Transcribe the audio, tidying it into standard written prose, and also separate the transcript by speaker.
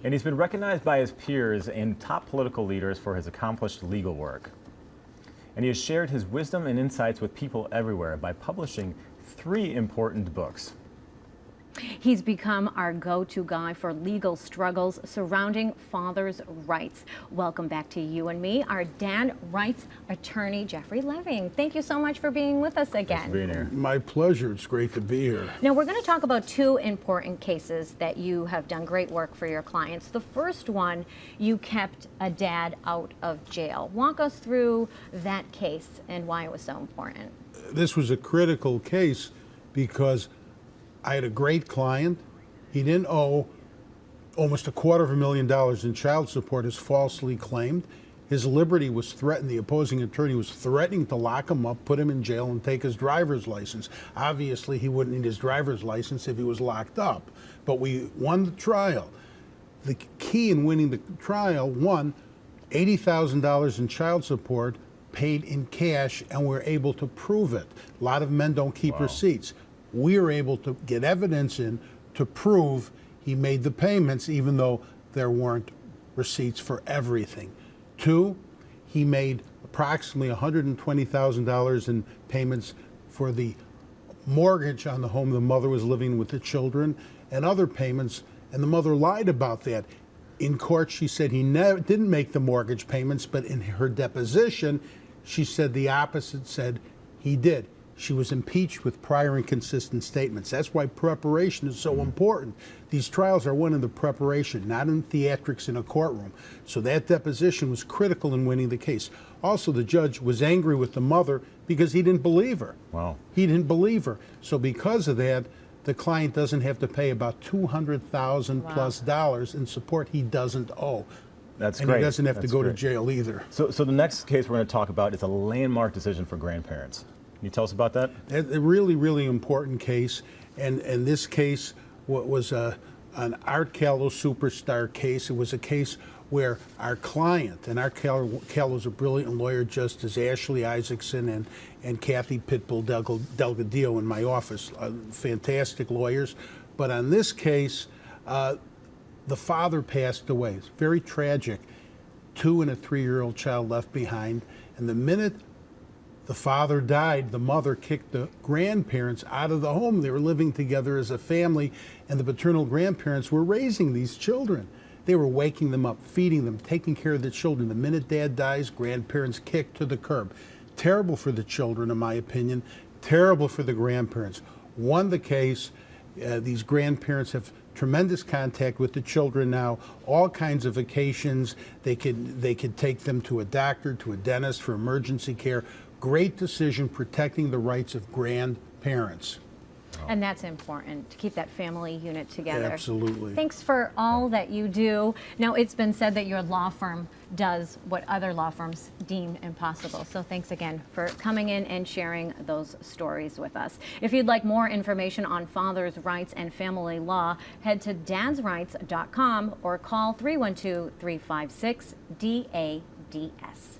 Speaker 1: And he's been recognized by his peers and top political leaders for his accomplished legal work. And he has shared his wisdom and insights with people everywhere by publishing 3 important books.
Speaker 2: He's become our go-to guy for legal struggles surrounding fathers' rights. Welcome back to You and Me, our dad rights attorney, Jeffery Leving. Thank you so much for being with us again.
Speaker 1: Thanks for being here.
Speaker 3: My pleasure. It's great to be here.
Speaker 2: Now, we're going to talk about 2 important cases that you have done great work for your clients. The first one, you kept a dad out of jail. Walk us through that case and why it was so important.
Speaker 3: This was a critical case because I had a great client. He didn't owe almost $250,000 in child support as falsely claimed. His liberty was threatened. The opposing attorney was threatening to lock him up, put him in jail, and take his driver's license. Obviously, he wouldn't need his driver's license if he was locked up. But we won the trial. The key in winning the trial, one, $80,000 in child support paid in cash, and we're able to prove it. A lot of men don't keep receipts. We were able to get evidence in to prove he made the payments, even though there weren't receipts for everything. 2, he made approximately $120,000 in payments for the mortgage on the home the mother was living with the children and other payments, and the mother lied about that. In court, she said he didn't make the mortgage payments, but in her deposition, she said the opposite, said he did. She was impeached with prior inconsistent statements. That's why preparation is so important. These trials are won in the preparation, not in theatrics in a courtroom. So that deposition was critical in winning the case. Also, the judge was angry with the mother because he didn't believe her.
Speaker 1: Wow.
Speaker 3: He didn't believe her. So because of that, the client doesn't have to pay about $200,000 plus dollars in support he doesn't owe.
Speaker 1: That's
Speaker 3: and
Speaker 1: great.
Speaker 3: He doesn't have
Speaker 1: That's
Speaker 3: to go
Speaker 1: great.
Speaker 3: to jail either.
Speaker 1: So the next case we're going to talk about is a landmark decision for grandparents. Can you tell us about that?
Speaker 3: A really, really important case, and this case was an Art Callow superstar case. It was a case where our client, and Art Callow's a brilliant lawyer, just as Ashley Isaacson and Kathy Pitbull Delgadillo in my office, fantastic lawyers. But on this case, the father passed away. It's very tragic. 2 and a 3-year-old child left behind, and the minute the father died, the mother kicked the grandparents out of the home. They were living together as a family, and the paternal grandparents were raising these children. They were waking them up, feeding them, taking care of the children. The minute dad dies, grandparents kicked to the curb. Terrible for the children, in my opinion. Terrible for the grandparents. Won the case. These grandparents have tremendous contact with the children now, all kinds of vacations. They could take them to a doctor, to a dentist for emergency care. Great decision protecting the rights of grandparents.
Speaker 2: And that's important, to keep that family unit together.
Speaker 3: Absolutely.
Speaker 2: Thanks for all that you do. Now, it's been said that your law firm does what other law firms deem impossible. So thanks again for coming in and sharing those stories with us. If you'd like more information on fathers' rights and family law, head to dadsrights.com or call 312-356-DADS.